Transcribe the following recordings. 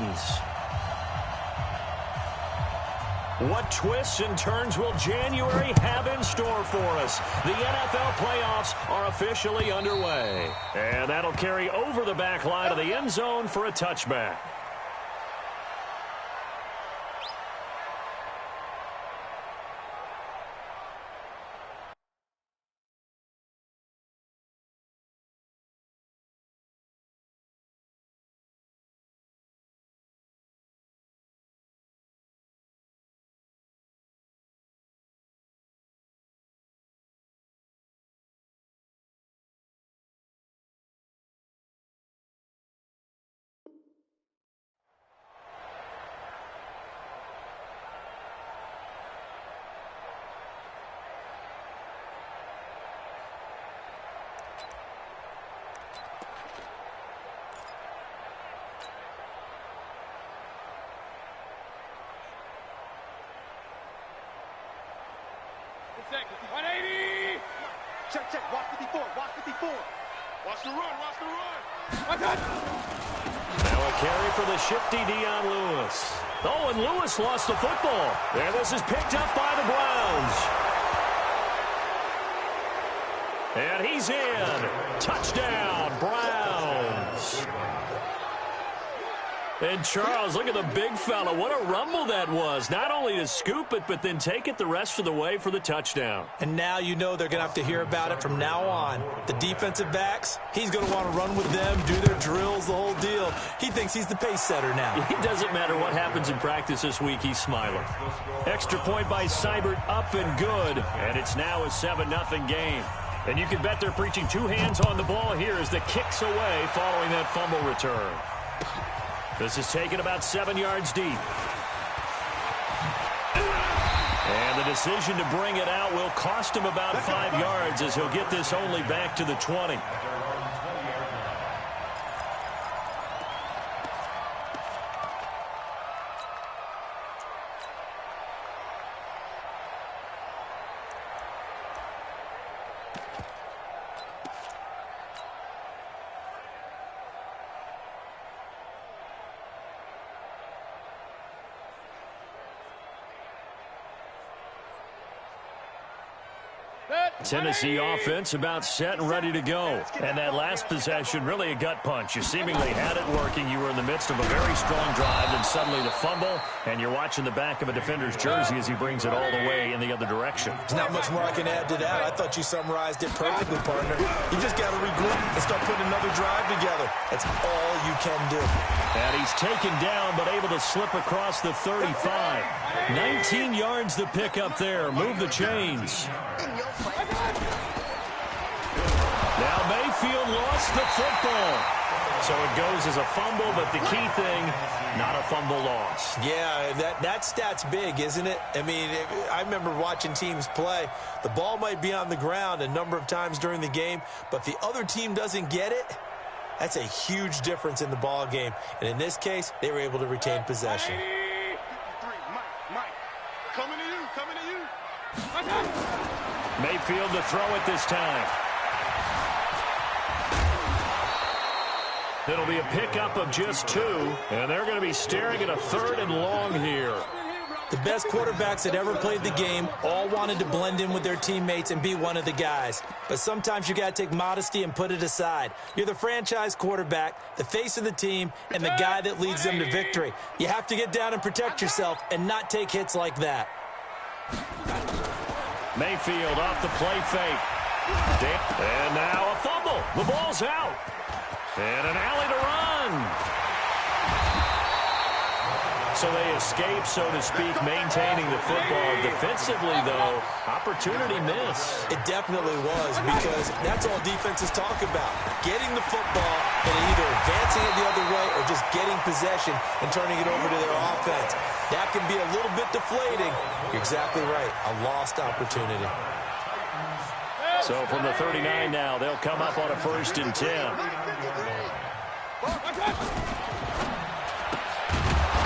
Titans. What twists and turns will January have in store for us? The NFL playoffs are officially underway. And that'll carry over the back line of the end zone for a touchback. Seconds. 180. Check. Watch 54. Watch the run. Now a carry for the shifty Dion Lewis. Oh, and Lewis lost the football. And this is picked up by the Browns. And he's in. Touchdown, Browns. And Charles, look at the big fella. What a rumble that was. Not only to scoop it, but then take it the rest of the way for the touchdown. And now you know they're going to have to hear about it from now on. The defensive backs, he's going to want to run with them, do their drills, the whole deal. He thinks he's the pace setter now. It doesn't matter what happens in practice this week, he's smiling. Extra point by Seibert, up and good. And it's now a 7-0 game. And you can bet they're preaching two hands on the ball here as the kick's away following that fumble return. This is taken about 7 yards deep. And the decision to bring it out will cost him about 5 yards as he'll get this only back to the 20. Tennessee offense about set and ready to go. And that last possession, really a gut punch. You seemingly had it working. You were in the midst of a very strong drive, and suddenly the fumble, and you're watching the back of a defender's jersey as he brings it all the way in the other direction. There's not much more I can add to that. I thought you summarized it perfectly, partner. You just got to regroup and start putting another drive together. That's all you can do. And he's taken down, but able to slip across the 35. 19 yards to pick up there. Move the chains. Now Mayfield lost the football. So it goes as a fumble, but the key thing, not a fumble loss. Yeah, that stat's big, isn't it? I mean, I remember watching teams play. The ball might be on the ground a number of times during the game, but the other team doesn't get it. That's a huge difference in the ball game. And in this case, they were able to retain possession. Mike. Coming to you. Mayfield to throw it this time. It'll be a pickup of just 2, and they're going to be staring at a 3rd and long here. The best quarterbacks that ever played the game all wanted to blend in with their teammates and be one of the guys. But sometimes you got to take modesty and put it aside. You're the franchise quarterback, the face of the team, and the guy that leads them to victory. You have to get down and protect yourself and not take hits like that. Mayfield off the play fake. And now a fumble. The ball's out. And an alley to run. So they escape, so to speak, maintaining the football. Defensively, though, opportunity miss. It definitely was, because that's all defenses talk about. Getting the football and either advancing it the other way or just getting possession and turning it over to their offense. That can be a little bit deflating. You're exactly right. A lost opportunity. So from the 39 now, they'll come up on a 1st and 10.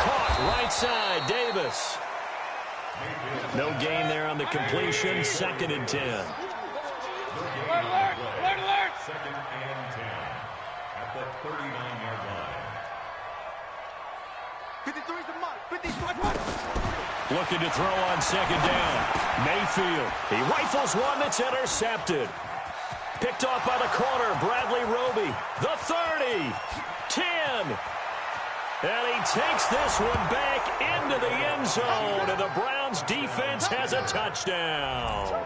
Caught right side, Davis. No gain there on the completion. 2nd and 10. Alert! 2nd and 10 at the 39-yard line. 53's the mark. 53. Looking to throw on second down. Mayfield. He rifles one that's intercepted. Picked off by the corner, Bradley Roby. The 30. 10. And he takes this one back into the end zone, and the Browns defense has a touchdown.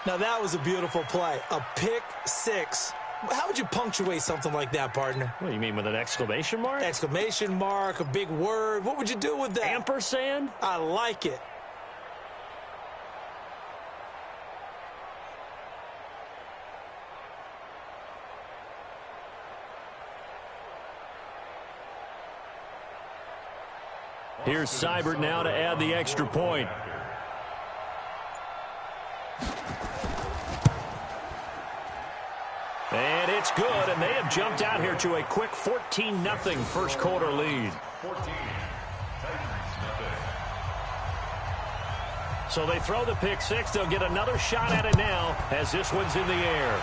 Now, that was a beautiful play. A pick six. How would you punctuate something like that, partner? What do you mean, with an exclamation mark? Exclamation mark, a big word. What would you do with that? Ampersand? I like it. Here's Seibert now to add the extra point. And it's good, and they have jumped out here to a quick 14-0 first quarter lead. So they throw the pick six. They'll get another shot at it now as this one's in the air.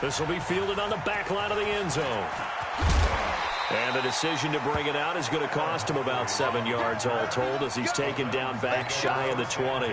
This will be fielded on the back line of the end zone. And the decision to bring it out is going to cost him about 7 yards all told as he's taken down back shy of the 20.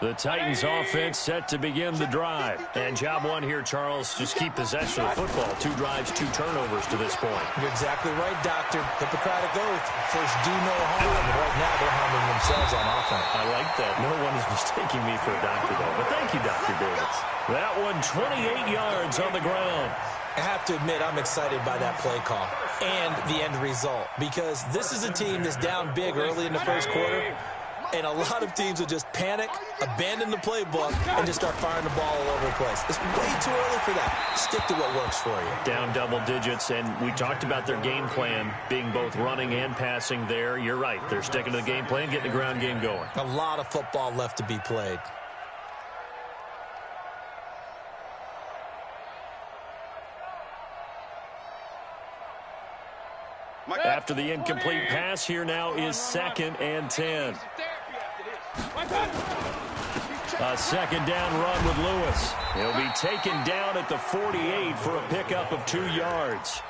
The Titans offense set to begin the drive. And job one here, Charles, just keep possession of the football. 2 drives, 2 turnovers to this point. You're exactly right, Doctor. Hippocratic oath. First, do no harm. And right now, they're harming themselves on offense. I like that. No one is mistaking me for a doctor, though. But thank you, Dr. Davis. That one, 28 yards on the ground. I have to admit, I'm excited by that play call and the end result, because this is a team that's down big early in the first quarter. And a lot of teams will just panic, abandon the playbook, and just start firing the ball all over the place. It's way too early for that. Stick to what works for you. Down double digits, and we talked about their game plan being both running and passing there. You're right. They're sticking to the game plan, getting the ground game going. A lot of football left to be played. After the incomplete pass, here now is 2nd and 10. A second down run with Lewis. He'll be taken down at the 48 for a pickup of 2 yards.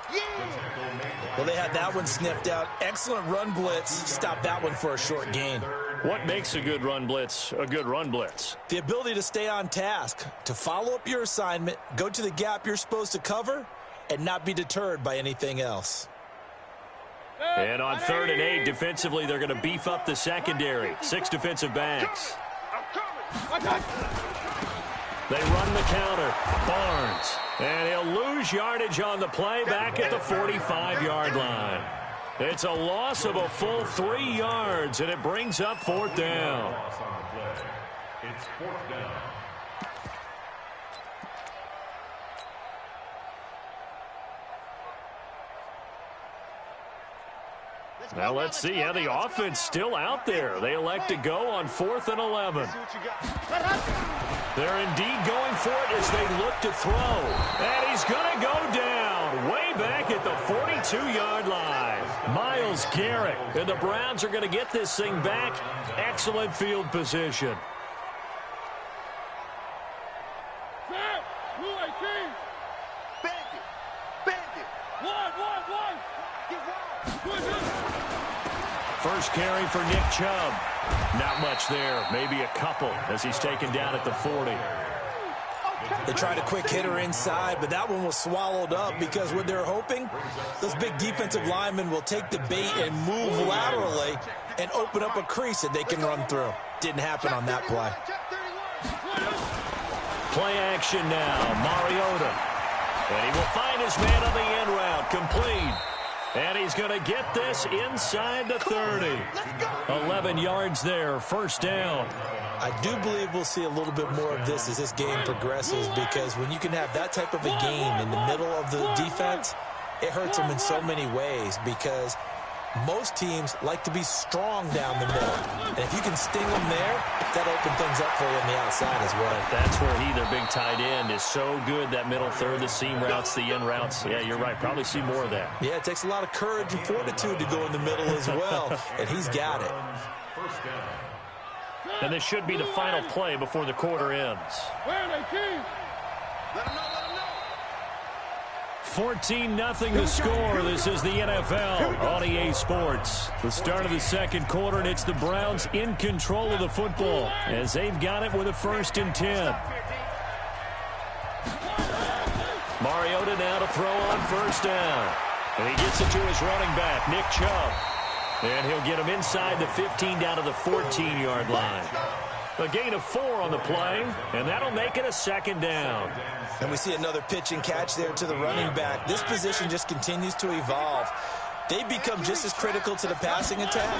Well, they had that one sniffed out. Excellent run blitz. Stop that one for a short gain. What makes a good run blitz a good run blitz? The ability to stay on task, to follow up your assignment, go to the gap you're supposed to cover, and not be deterred by anything else. And on 3rd and 8, defensively, they're going to beef up the secondary. 6 defensive backs. They run the counter. Barnes. And he'll lose yardage on the play back at the 45-yard line. It's a loss of a full 3 yards, and it brings up 4th down. It's 4th down. Now let's see how the offense still out there. They elect to go on 4th and 11. They're indeed going for it as they look to throw. And he's going to go down way back at the 42-yard line. Myles Garrett. And the Browns are going to get this thing back. Excellent field position. First carry for Nick Chubb. Not much there. Maybe a couple as he's taken down at the 40. They tried a quick hitter inside, but that one was swallowed up because what they're hoping, those big defensive linemen will take the bait and move laterally and open up a crease that they can run through. Didn't happen on that play. Play action now. Mariota. And he will find his man on the end route. Complete. And he's going to get this inside the 30. 11 yards there, first down. I do believe we'll see a little bit more of this as this game progresses, because when you can have that type of a game in the middle of the defense, it hurts them in so many ways, because most teams like to be strong down the middle. And if you can sting them there, that opens things up for you on the outside as well. That's where their big tight end, is so good, that middle third, the seam routes, the in routes. Yeah, you're right. Probably see more of that. Yeah, it takes a lot of courage and fortitude to go in the middle as well, and he's got it. And this should be the final play before the quarter ends. Where are they, King? Let them know, let them know. 14-0 the score. This is the NFL on EA Sports. The start of the second quarter, and it's the Browns in control of the football as they've got it with a 1st and 10. Mariota now to throw on 1st down. And he gets it to his running back, Nick Chubb. And he'll get him inside the 15 down to the 14-yard line. A gain of 4 on the play, and that'll make it a 2nd down. And we see another pitch and catch there to the running back. This position just continues to evolve. They become just as critical to the passing attack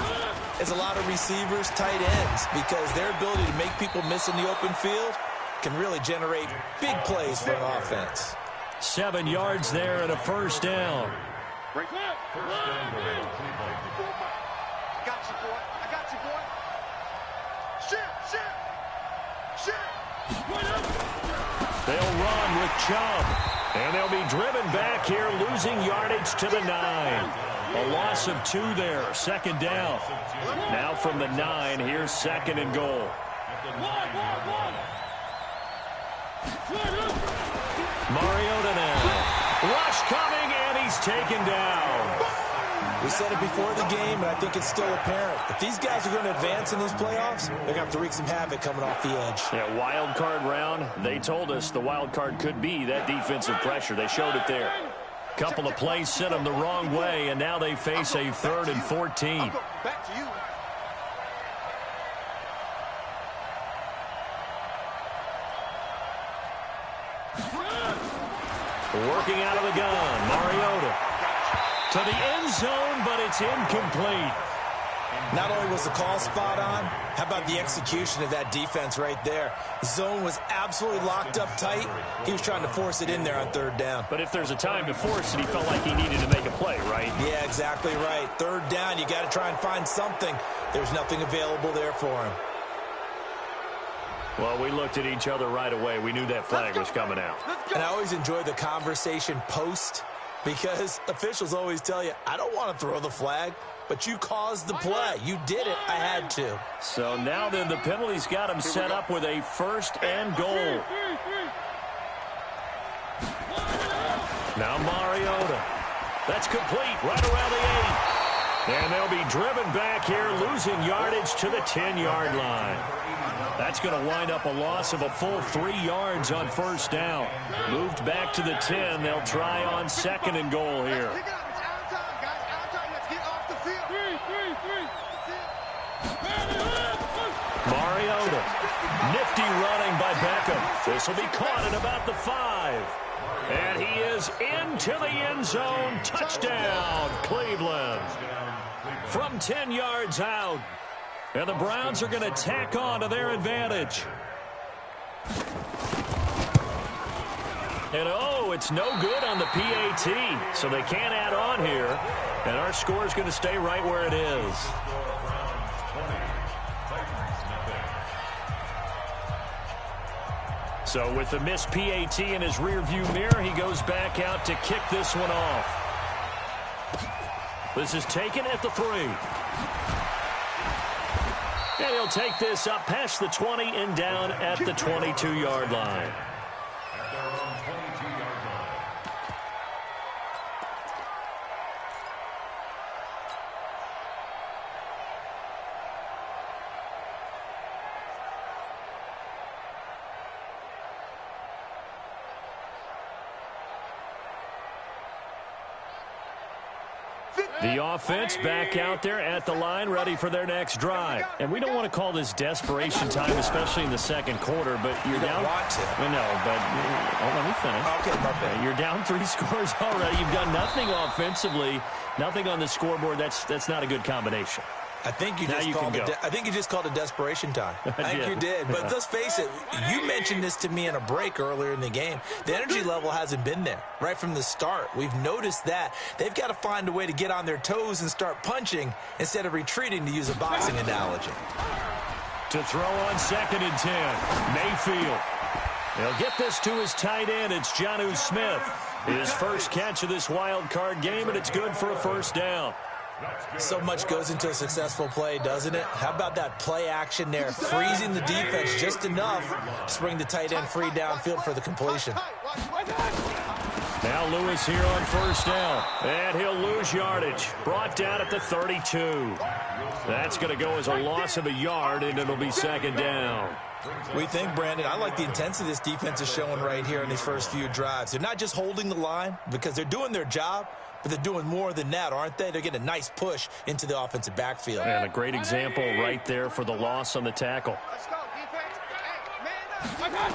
as a lot of receivers, tight ends, because their ability to make people miss in the open field can really generate big plays for an offense. 7 yards there and a 1st down. Break up. I got you, boy. I got you, boy. Shit. They'll run with Chubb, and they'll be driven back here, losing yardage to the 9. A loss of 2 there, 2nd down. Now from the 9, here's 2nd and goal. Mariota now. Rush coming, and he's taken down. We said it before the game, and I think it's still apparent. If these guys are going to advance in these playoffs, they're going to have to wreak some havoc coming off the edge. Yeah, wild card round. They told us the wild card could be that defensive pressure. They showed it there. Couple of plays sent them the wrong way, and now they face a 3rd and 14. Back to you. Working out of the gun, Mariota. To the end zone, but it's incomplete. Not only was the call spot on, how about the execution of that defense right there? Zone was absolutely locked up tight. He was trying to force it in there on 3rd down. But if there's a time to force it, he felt like he needed to make a play, right? Yeah, exactly right. 3rd down, you got to try and find something. There's nothing available there for him. Well, we looked at each other right away. We knew that flag was coming out. And I always enjoy the conversation post, because officials always tell you, I don't want to throw the flag, but you caused the play. You did it. I had to. So now then the penalty's got him set up with a 1st and goal. Now Mariota. That's complete right around the 8. And they'll be driven back here, losing yardage to the 10-yard line. That's going to wind up a loss of a full 3 yards on 1st down. Moved back to the 10. They'll try on 2nd and goal here. Mariota. Nifty running by Beckham. This will be caught at about the 5. And he is into the end zone. Touchdown, Cleveland. From 10 yards out. And the Browns are going to tack on to their advantage. And oh, it's no good on the PAT. So they can't add on here. And our score is going to stay right where it is. So with the missed PAT in his rearview mirror, he goes back out to kick this one off. This is taken at the 3. And he'll take this up past the 20 and down at the 22-yard line. The offense back out there at the line, ready for their next drive. And we don't want to call this desperation time, especially in the second quarter, but you're down. Want to. I know, but let me finish. Okay, perfect. You're down 3 scores already. You've done nothing offensively, nothing on the scoreboard. That's not a good combination. I think you just called it desperation time. I think you did. But let's face it, you mentioned this to me in a break earlier in the game. The energy level hasn't been there right from the start. We've noticed that. They've got to find a way to get on their toes and start punching instead of retreating, to use a boxing analogy. To throw on 2nd and 10, Mayfield. He'll get this to his tight end. It's Jonnu Smith. His first catch of this wild card game, and it's good for a first down. So much goes into a successful play, doesn't it? How about that play action there, freezing the defense just enough to bring the tight end free downfield for the completion. Now Lewis here on first down, and he'll lose yardage. Brought down at the 32. That's going to go as a loss of a yard, and it'll be 2nd down. We think, Brandon, I like the intensity this defense is showing right here in these first few drives. They're not just holding the line because they're doing their job, but they're doing more than that, aren't they? They're getting a nice push into the offensive backfield. And a great example right there for the loss on the tackle. Let's go, defense. Hey, man up.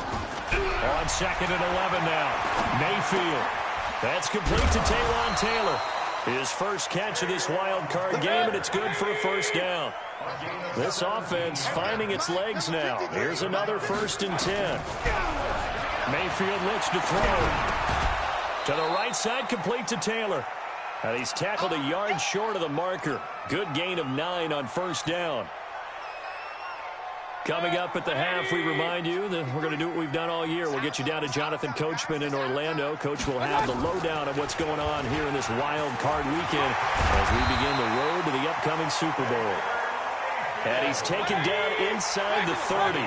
On 2nd and 11 now, Mayfield. That's complete to Taywan Taylor. His first catch of this wild card game, and it's good for a first down. This offense finding its legs now. Here's another 1st and 10. Mayfield looks to throw. To the right side, complete to Taylor. And he's tackled a yard short of the marker. Good gain of 9 on first down. Coming up at the half, we remind you that we're going to do what we've done all year. We'll get you down to Jonathan Coachman in Orlando. Coach will have the lowdown of what's going on here in this wild card weekend as we begin the road to the upcoming Super Bowl. And he's taken down inside the 30.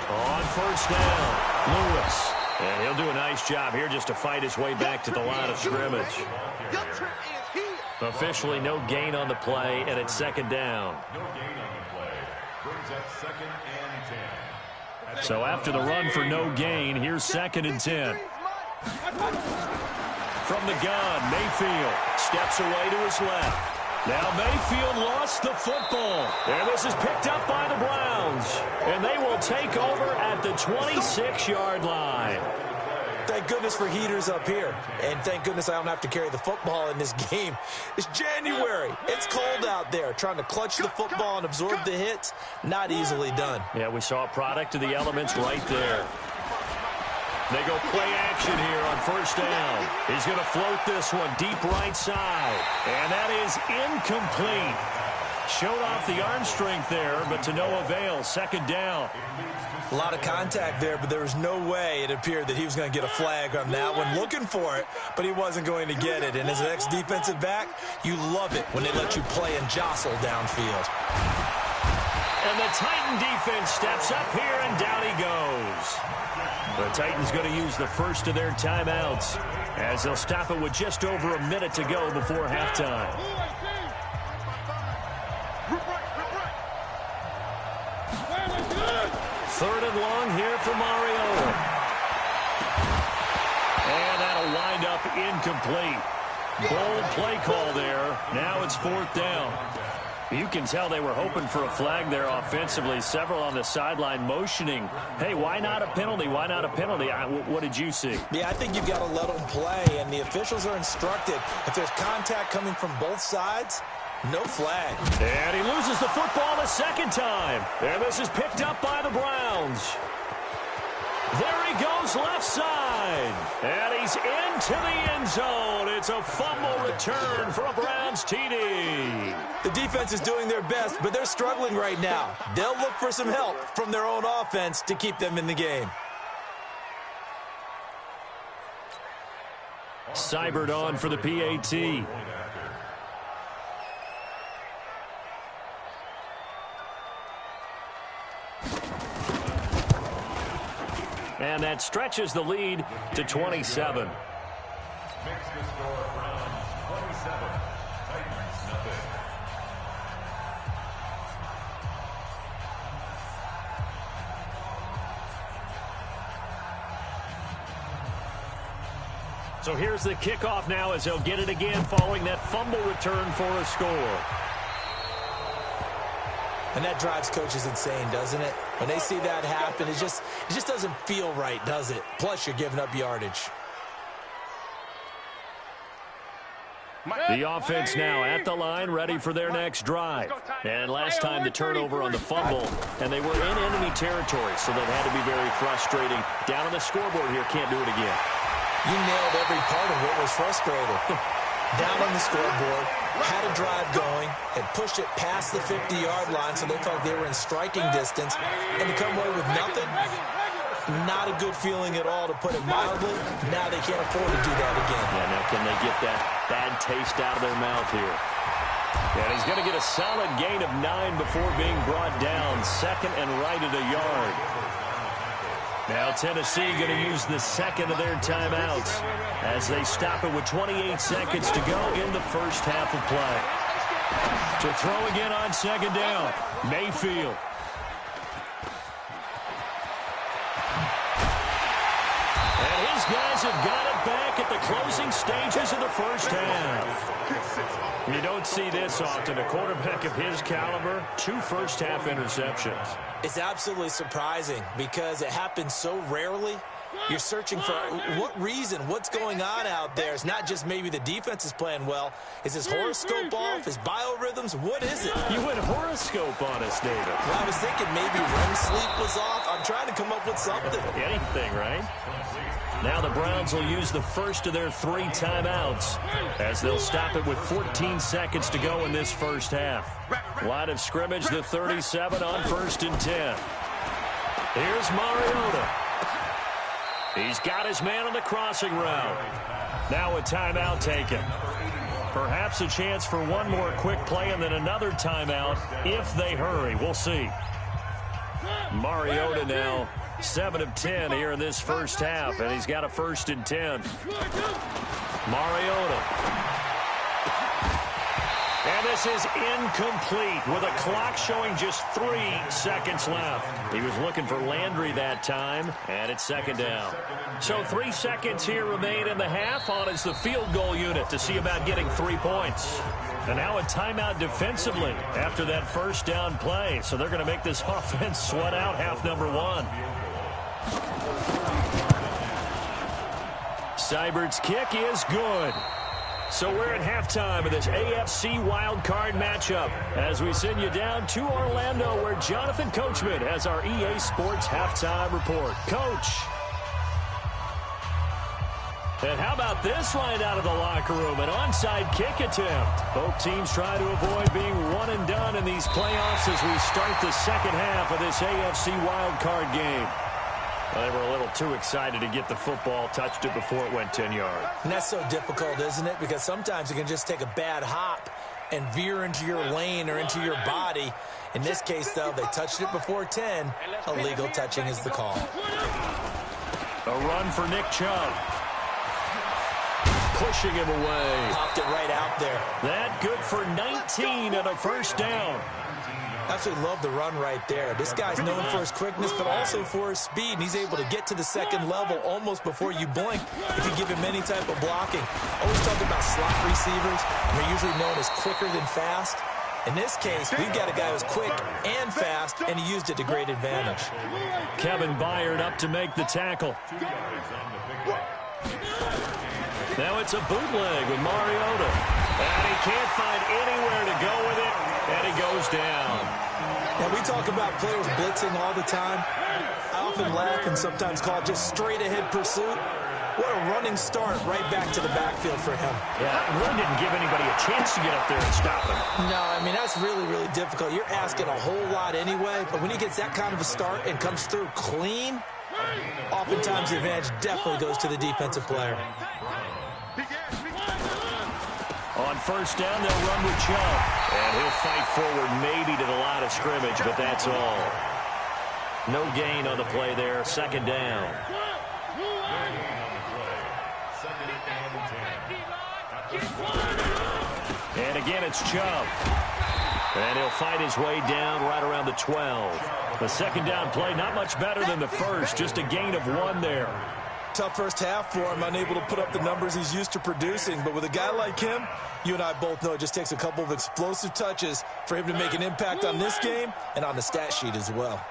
On first down, Lewis. And he'll do a nice job here just to fight his way back to the line of scrimmage. Officially no gain on the play, and it's 2nd down. No gain on the play. Brings up 2nd and 10. So after the run for no gain, here's 2nd and 10. From the gun, Mayfield steps away to his left. Now Mayfield lost the football. And this is picked up by the Browns. And they will take over at the 26-yard line. Thank goodness for heaters up here. And thank goodness I don't have to carry the football in this game. It's January. It's cold out there. Trying to clutch the football and absorb the hits, not easily done. Yeah, we saw a product of the elements right there. They go play action here on first down. He's going to float this one deep right side. And that is incomplete. Showed off the arm strength there, but to no avail. 2nd down. A lot of contact there, but there was no way it appeared that he was going to get a flag on that one. Looking for it, but he wasn't going to get it. And as an ex-defensive back, you love it when they let you play and jostle downfield. And the Titan defense steps up here, and down he goes. The Titans going to use the first of their timeouts as they'll stop it with just over a minute to go before halftime. 3rd and long here for Mariota. And that'll wind up incomplete. Bold play call there. Now it's 4th down. You can tell they were hoping for a flag there offensively. Several on the sideline motioning. Hey, why not a penalty? Why not a penalty? What did you see? Yeah, I think you've got to let them play, and the officials are instructed. If there's contact coming from both sides, no flag. And he loses the football the 2nd time. And this is picked up by the Browns. There he goes left side. And he's into the end zone. It's a fumble return for a Browns TD. The defense is doing their best, but they're struggling right now. They'll look for some help from their own offense to keep them in the game. Seibert on for the PAT. And that stretches the lead to 27. Makes the score Browns 27, Titans nothing. So here's the kickoff now as they'll get it again following that fumble return for a score. And that drives coaches insane, doesn't it? When they see that happen, it just doesn't feel right, does it? Plus, you're giving up yardage. The offense now at the line, ready for their next drive. And last time the turnover on the fumble, and they were in enemy territory, so that had to be very frustrating. Down on the scoreboard here, can't do it again. You nailed every part of what was frustrating. Down on the scoreboard, had a drive going, and pushed it past the 50-yard line so they felt they were in striking distance, and to come away with nothing, not a good feeling at all, to put it mildly. Now they can't afford to do that again. Yeah, now can they get that bad taste out of their mouth here? And he's going to get a solid gain of 9 before being brought down. Second and right at a yard. Now Tennessee going to use the second of their timeouts as they stop it with 28 seconds to go in the first half of play. To throw again on second down, Mayfield. And his guys have got it back at the closing stages of the first half. You don't see this often. A quarterback of his caliber, 2 first-half interceptions. It's absolutely surprising because it happens so rarely. You're searching for what reason, what's going on out there. It's not just maybe the defense is playing well. Is his horoscope off? His biorhythms? What is it? You went horoscope on us, David. Well, I was thinking maybe REM sleep was off. I'm trying to come up with something. Anything, right? Now the Browns will use the first of their 3 timeouts as they'll stop it with 14 seconds to go in this first half. Line of scrimmage, the 37 on 1st and 10. Here's Mariota. He's got his man on the crossing route. Now a timeout taken. Perhaps a chance for one more quick play and then another timeout if they hurry. We'll see. Mariota now 7 of 10 here in this first half, and he's got a 1st and 10. Mariota. And this is incomplete with a clock showing just 3 seconds left. He was looking for Landry that time, and it's second down. So 3 seconds here remain in the half. On is the field goal unit to see about getting 3 points. And now a timeout defensively after that first down play. So they're going to make this offense sweat out half number 1. Seibert's kick is good. So we're at halftime of this AFC wildcard matchup as we send you down to Orlando where Jonathan Coachman has our EA Sports halftime report. Coach. And how about this line out of the locker room? An onside kick attempt. Both teams try to avoid being one and done in these playoffs as we start the second half of this AFC wildcard game. Well, they were a little too excited to get the football, touched it before it went 10 yards. And that's so difficult, isn't it? Because sometimes you can just take a bad hop and veer into your lane or into your body. In this case, though, they touched it before 10. Illegal touching is the call. A run for Nick Chubb. Pushing him away. Popped it right out there. That good for 19 and a first down. Absolutely love the run right there. This guy's known for his quickness, but also for his speed. And he's able to get to the second level almost before you blink if you give him any type of blocking. Always talk about slot receivers. They're usually known as quicker than fast. In this case, we've got a guy who's quick and fast, and he used it to great advantage. Kevin Byard up to make the tackle. Now it's a bootleg with Mariota. And he can't find anywhere to go with it, and he goes down. Now, we talk about players blitzing all the time. I often laugh and sometimes call it just straight-ahead pursuit. What a running start right back to the backfield for him. Yeah, run didn't give anybody a chance to get up there and stop him. No, I mean, that's really, really difficult. You're asking a whole lot anyway, but when he gets that kind of a start and comes through clean, oftentimes the advantage definitely goes to the defensive player. On first down, they'll run with Chubb. And he'll fight forward maybe to the line of scrimmage, but that's all. No gain on the play there. Second down. And again, it's Chubb. And he'll fight his way down right around the 12. The second down play, not much better than the first. Just a gain of 1 there. Tough first half for him, unable to put up the numbers he's used to producing. But with a guy like him, you and I both know it just takes a couple of explosive touches for him to make an impact on this game and on the stat sheet as well.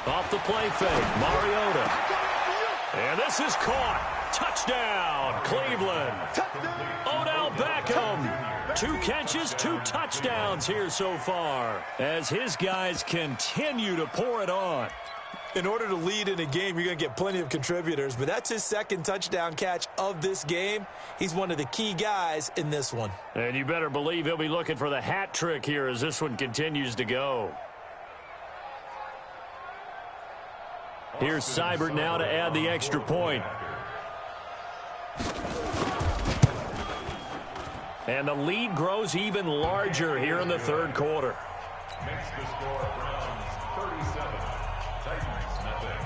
Off the play fake, Mariota. And this is caught. Touchdown, Cleveland. Odell Beckham. 2 catches, 2 touchdowns here so far as his guys continue to pour it on. In order to lead in a game, you're going to get plenty of contributors, but that's his 2nd touchdown catch of this game. He's one of the key guys in this one. And you better believe he'll be looking for the hat trick here as this one continues to go. Here's Seibert now to add the extra point. And the lead grows even larger here in the 3rd quarter. Makes the score Browns 37. Titans nothing.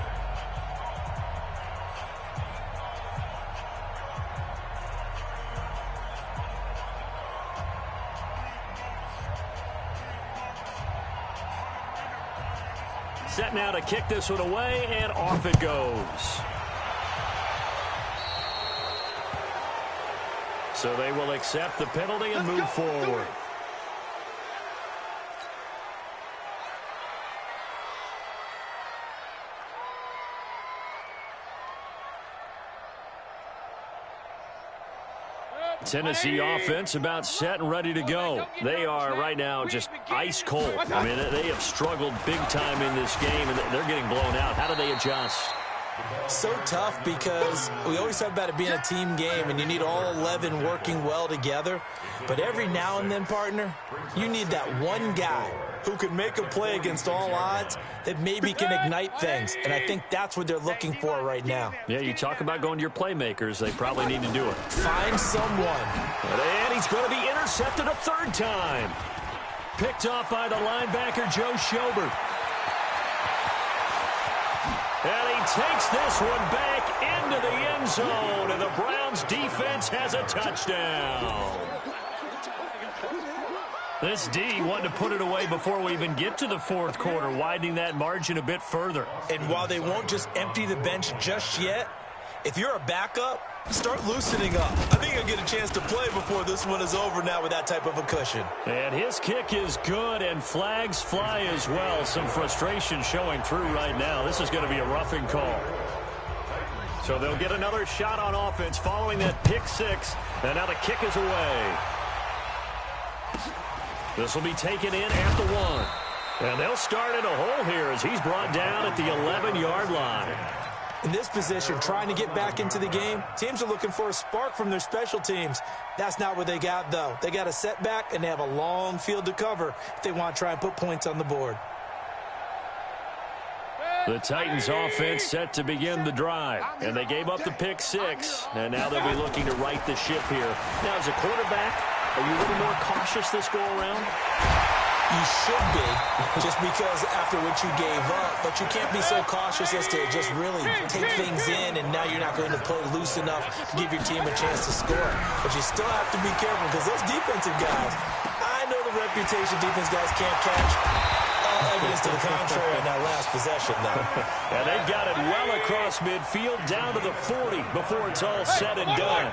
Set now to kick this one away, and off it goes. So they will accept the penalty and move forward. Tennessee offense about set and ready to go. They are right now just ice cold. I mean, they have struggled big time in this game, and they're getting blown out. How do they adjust? So tough because we always talk about it being a team game, and you need all 11 working well together. But every now and then, partner, you need that one guy who can make a play against all odds that maybe can ignite things. And I think that's what they're looking for right now. Yeah, you talk about going to your playmakers. They probably need to do it. Find someone. And he's going to be intercepted a 3rd time. Picked off by the linebacker, Joe Schobert. And he takes this one back into the end zone, and the Browns defense has a touchdown. This D wanted to put it away before we even get to the 4th quarter, widening that margin a bit further. And while they won't just empty the bench just yet, if you're a backup, start loosening up. I think you'll get a chance to play before this one is over now with that type of a cushion. And his kick is good, and flags fly as well. Some frustration showing through right now. This is going to be a roughing call. So they'll get another shot on offense following that pick 6, and now the kick is away. This will be taken in at the 1. And they'll start in a hole here as he's brought down at the 11-yard line. In this position, trying to get back into the game, teams are looking for a spark from their special teams. That's not what they got, though. They got a setback, and they have a long field to cover if they want to try and put points on the board. The Titans offense set to begin the drive, and they gave up the pick 6, and now they'll be looking to right the ship here. Now, as a quarterback, are you a little more cautious this go-around? You should be, just because after what you gave up, but you can't be so cautious as to just really take things in, and now you're not going to play loose enough to give your team a chance to score. But you still have to be careful because those defensive guys, I know the reputation defense guys can't catch. All evidence to the contrary on that last possession, though. And they've got it well across midfield down to the 40 before it's all said and done.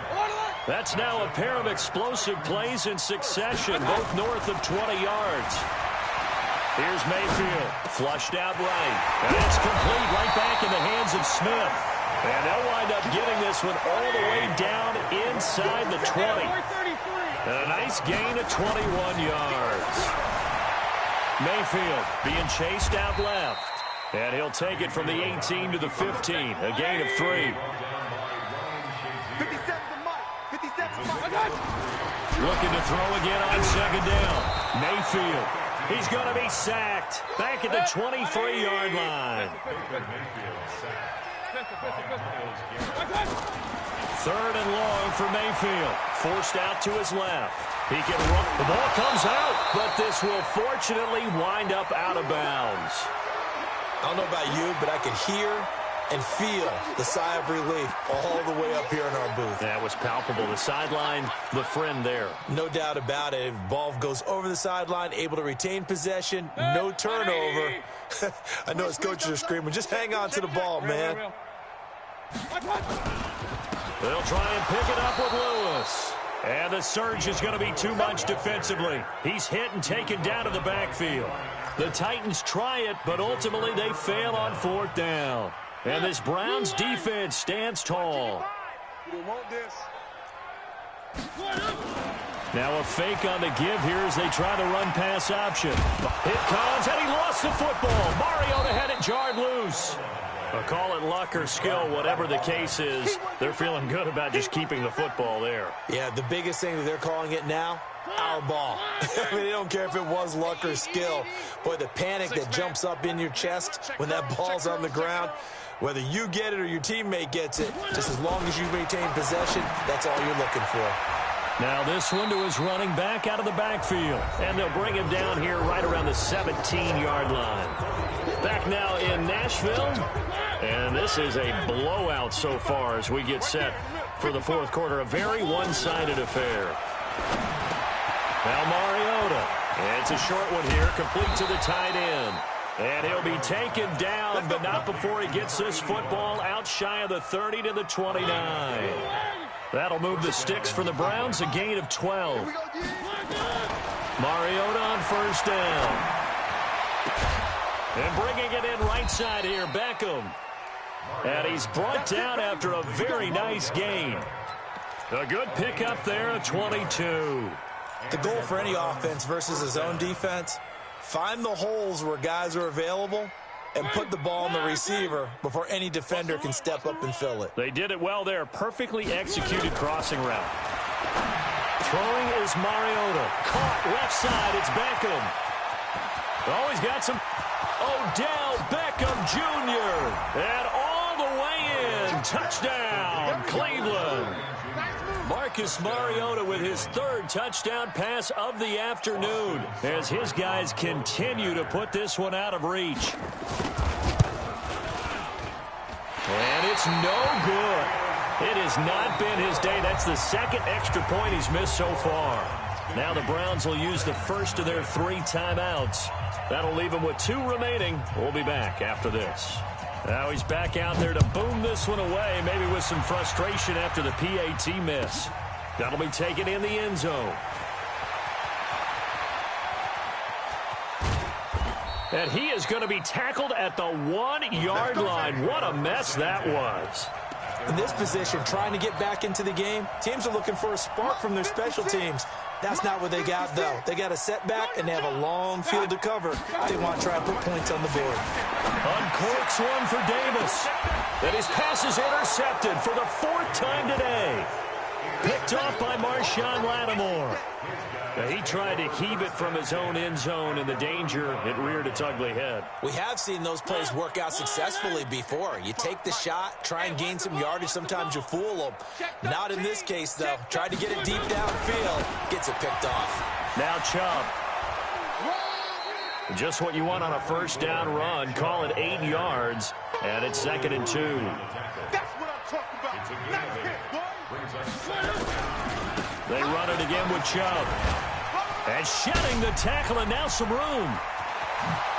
That's now a pair of explosive plays in succession, both north of 20 yards. Here's Mayfield, flushed out right. And it's complete right back in the hands of Smith. And they'll wind up getting this one all the way down inside the 20. And a nice gain of 21 yards. Mayfield being chased out left. And he'll take it from the 18 to the 15, a gain of 3. Looking to throw again on 2nd down. Mayfield. He's going to be sacked. Back at the 23-yard line. 3rd and long for Mayfield. Forced out to his left. He can run. The ball comes out, but this will fortunately wind up out of bounds. I don't know about you, but I could hear and feel the sigh of relief all the way up here in our booth. That was palpable. The sideline, the friend there. No doubt about it. Ball goes over the sideline, able to retain possession, no turnover. I know his coaches are screaming, just hang on to the ball, man. They'll try and pick it up with Lewis. And the surge is going to be too much defensively. He's hit and taken down to the backfield. The Titans try it, but ultimately they fail on 4th down. And this Browns defense stands tall. You want this. Now a fake on the give here as they try the run-pass option. It comes, and he lost the football. Mariota had it jarred loose. Call it luck or skill, whatever the case is. They're feeling good about just keeping the football there. Yeah, the biggest thing that they're calling it now, our ball. I mean, they don't care if it was luck or skill. Boy, the panic that jumps up in your chest when that ball's on the ground, whether you get it or your teammate gets it, just as long as you maintain possession, that's all you're looking for. Now this one to his running back out of the backfield. And they'll bring him down here right around the 17-yard line. Back now in Nashville. And this is a blowout so far as we get set for the fourth quarter. A very one-sided affair. Now Mariota. And it's a short one here, complete to the tight end. And he'll be taken down, but not before he gets this football out shy of the 30 to the 29. That'll move the sticks for the Browns, a gain of 12. Mariota on first down. And bringing it in right side here, Beckham. And he's brought down after a very nice gain. A good pickup there, a 22. The goal for any offense versus his own defense, find the holes where guys are available and put the ball in the receiver before any defender can step up and fill it. They did it well there. Perfectly executed crossing route. Throwing is Mariota. Caught left side. It's Beckham. Oh, he's got some. Odell Beckham Jr. And all the way in. Touchdown, Cleveland. Marcus Mariota with his third touchdown pass of the afternoon as his guys continue to put this one out of reach. And it's no good. It has not been his day. That's the second extra point he's missed so far. Now the Browns will use the first of their 3 timeouts. That'll leave them with 2 remaining. We'll be back after this. Now he's back out there to boom this one away, maybe with some frustration after the PAT miss. That'll be taken in the end zone. And he is going to be tackled at the 1-yard line. What a mess that was. In this position, trying to get back into the game, teams are looking for a spark from their special teams. That's not what they got, though. They got a setback, and they have a long field to cover if they want to try and put points on the board. Uncorks one for Davis. And his pass is intercepted for the 4th time today. Picked off by Marshawn Lattimore. Now, he tried to heave it from his own end zone, and the danger, it reared its ugly head. We have seen those plays work out successfully before. You take the shot, try and gain some yardage. Sometimes you fool them. Not in this case, though. Tried to get it deep downfield. Gets it picked off. Now Chubb. Just what you want on a first down run. Call it 8 yards, and it's 2nd and 2. That's what I'm talking about. Nice hit, boy. They run it again with Chubb. And shedding the tackle, and now some room.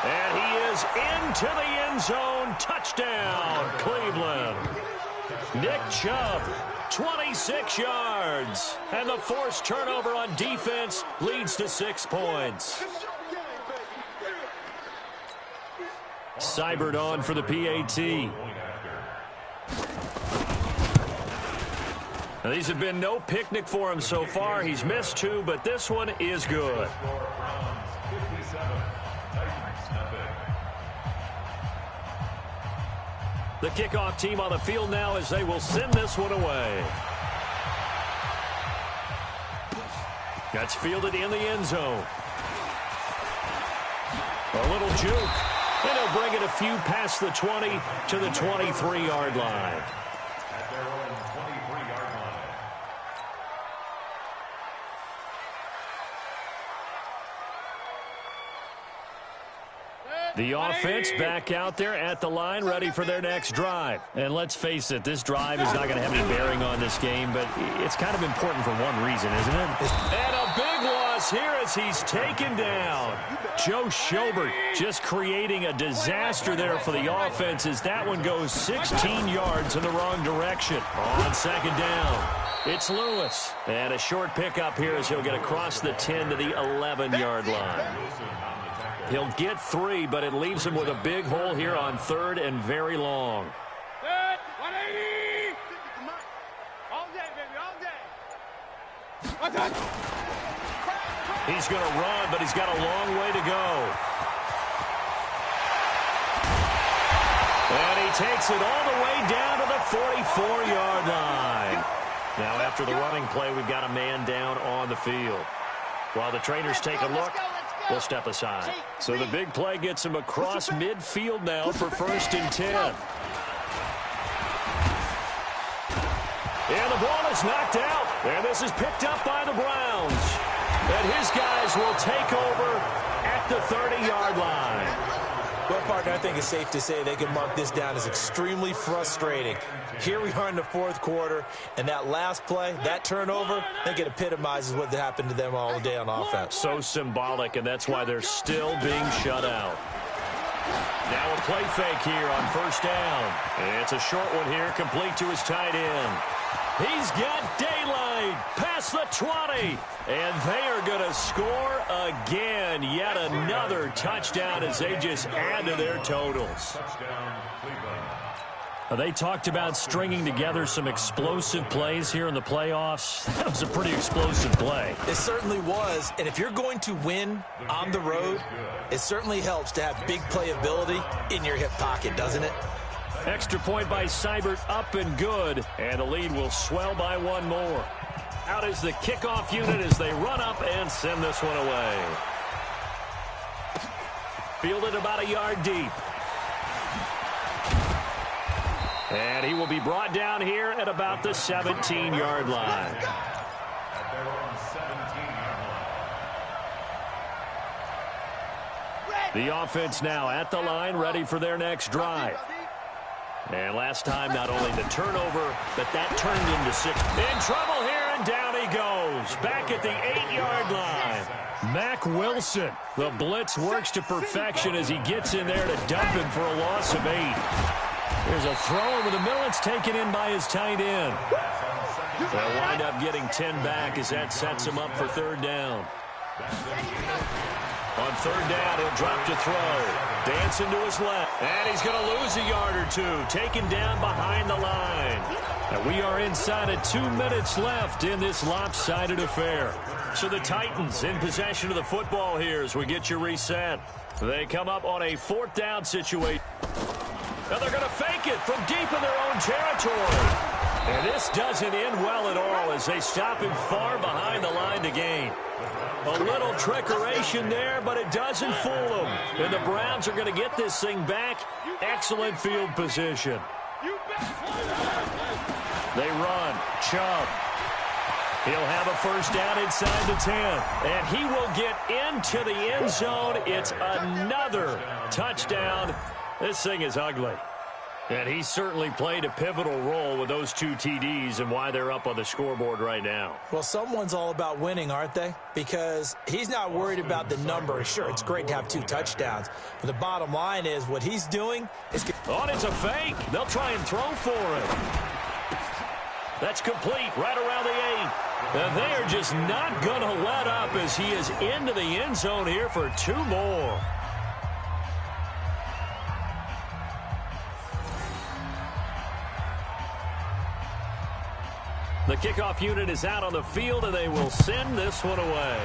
And he is into the end zone. Touchdown, Cleveland. Nick Chubb, 26 yards. And the forced turnover on defense leads to 6 points. Seibert on for the PAT. Now, these have been no picnic for him so far. He's missed 2, but this one is good. The kickoff team on the field now as they will send this one away. That's fielded in the end zone. A little juke. And he'll bring it a few past the 20 to the 23-yard line. The offense back out there at the line, ready for their next drive. And let's face it, this drive is not going to have any bearing on this game, but it's kind of important for one reason, isn't it? And a big loss here as he's taken down. Joe Schobert just creating a disaster there for the offense as that one goes 16 yards in the wrong direction. On 2nd down, it's Lewis. And a short pickup here as he'll get across the 10 to the 11-yard line. He'll get 3, but it leaves him with a big hole here on 3rd and very long. He's going to run, but he's got a long way to go. And he takes it all the way down to the 44-yard line. Now, after the running play, we've got a man down on the field. While the trainers take a look, we'll step aside. So the big play gets him across midfield now for 1st and 10. And the ball is knocked out. And this is picked up by the Browns. And his guys will take over at the 30-yard line. Well, partner, I think it's safe to say they can mark this down as extremely frustrating. Here we are in the 4th quarter, and that last play, that turnover, I think it epitomizes what happened to them all day on offense. So symbolic, and that's why they're still being shut out. Now a play fake here on 1st down. It's a short one here, complete to his tight end. He's got daylight past the 20. And they are going to score again. Yet another touchdown as they just add to their totals. They talked about stringing together some explosive plays here in the playoffs. That was a pretty explosive play. It certainly was. And if you're going to win on the road, it certainly helps to have big playability in your hip pocket, doesn't it? Extra point by Seibert, up and good. And the lead will swell by one more. Out is the kickoff unit as they run up and send this one away. Fielded about a yard deep. And he will be brought down here at about the 17-yard line. The offense now at the line, ready for their next drive. And last time, not only the turnover, but that turned into 6. In trouble here, and down he goes. Back at the 8-yard line. Mack Wilson. The blitz works to perfection as he gets in there to dump him for a loss of 8. There's a throw over the middle. It's taken in by his tight end. They'll wind up getting 10 back as that sets him up for 3rd down. On 3rd down, he'll drop to throw. Dancing to his left. And he's going to lose a yard or two. Taken down behind the line. And we are inside of 2 minutes left in this lopsided affair. So the Titans in possession of the football here as we get you reset. They come up on a 4th down situation. Now they're going to fake it from deep in their own territory. And this doesn't end well at all as they stop him far behind the line to gain. A little trickeration there, but it doesn't fool them. And the Browns are going to get this thing back. Excellent field position. They run. Chubb. He'll have a 1st down inside the 10. And he will get into the end zone. It's another touchdown. This thing is ugly. And he certainly played a pivotal role with those 2 TDs and why they're up on the scoreboard right now. Well, someone's all about winning, aren't they? Because he's not worried about the number. Sure, it's great to have 2 touchdowns. But the bottom line is what he's doing is... Oh, it's a fake. They'll try and throw for it. That's complete right around the 8. And they are just not going to let up as he is into the end zone here for 2 more. The kickoff unit is out on the field, and they will send this one away.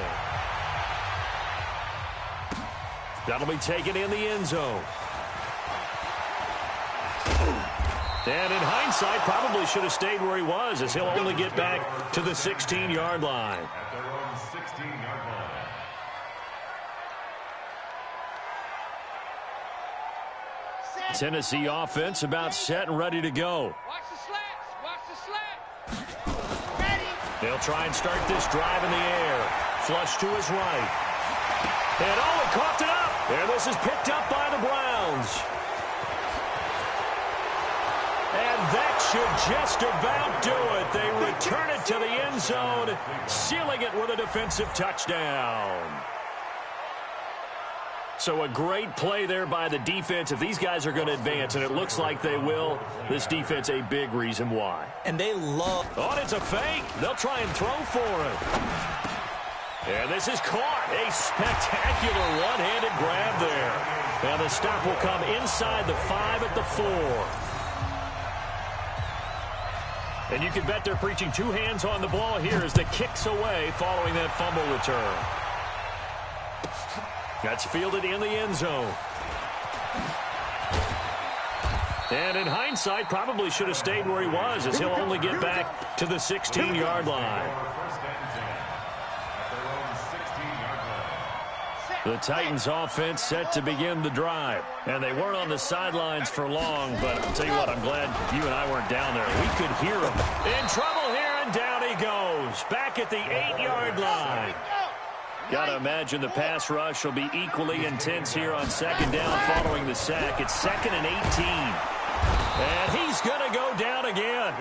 That'll be taken in the end zone. And in hindsight, probably should have stayed where he was, as he'll only get back to the 16-yard line. At their own 16-yard line. Tennessee offense about set and ready to go. Watch the slats. Watch the slats. They'll try and start this drive in the air. Flush to his right. And oh, it coughed it up. And this is picked up by the Browns. And that should just about do it. They return it to the end zone, sealing it with a defensive touchdown. So a great play there by the defense. If these guys are going to advance, and it looks like they will, this defense a big reason why. And they love... Oh, it's a fake. They'll try and throw for it. And this is caught. A spectacular one-handed grab there. And the stop will come inside the 5 at the 4. And you can bet they're preaching two hands on the ball here as the kick's away following that fumble return. That's fielded in the end zone. And in hindsight, probably should have stayed where he was, as he'll only get back to the 16-yard line. The Titans offense set to begin the drive. And they weren't on the sidelines for long, but I'll tell you what, I'm glad you and I weren't down there. We could hear him. In trouble here, and down he goes. Back at the 8-yard line. Got to imagine the pass rush will be equally intense here on second down following the sack. It's 2nd and 18. And he's going to go down again.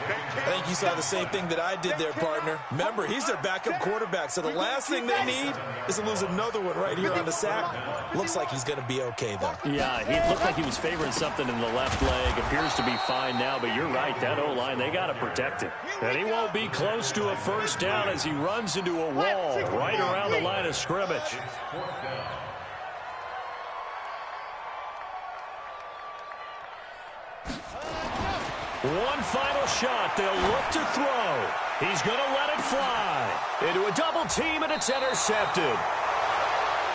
I think you saw the same thing that I did there, partner. Remember, he's their backup quarterback, so the last thing they need is to lose another one right here on the sack. Looks like he's going to be okay, though. Yeah, he looked like he was favoring something in the left leg. Appears to be fine now, but you're right. That O-line, they got to protect him. And he won't be close to a first down as he runs into a wall right around the line of scrimmage. One final shot. They'll look to throw. He's going to let it fly. Into a double team, and it's intercepted.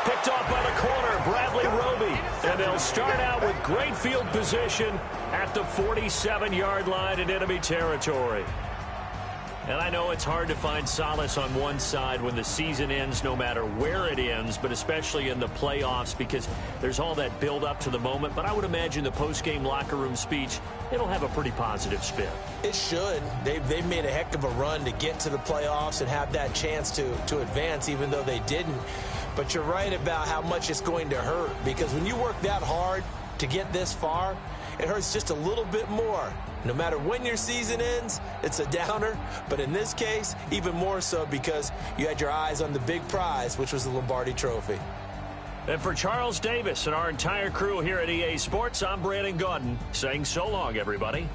Picked off by the corner, Bradley Roby. And they'll start out with great field position at the 47-yard line in enemy territory. And I know it's hard to find solace on one side when the season ends, no matter where it ends, but especially in the playoffs, because there's all that build up to the moment. But I would imagine the post-game locker room speech, it'll have a pretty positive spin. It should. They've made a heck of a run to get to the playoffs and have that chance to advance, even though they didn't. But you're right about how much it's going to hurt, because when you work that hard to get this far, it hurts just a little bit more. No matter when your season ends, it's a downer. But in this case, even more so because you had your eyes on the big prize, which was the Lombardi Trophy. And for Charles Davis and our entire crew here at EA Sports, I'm Brandon Gaudin saying so long, everybody.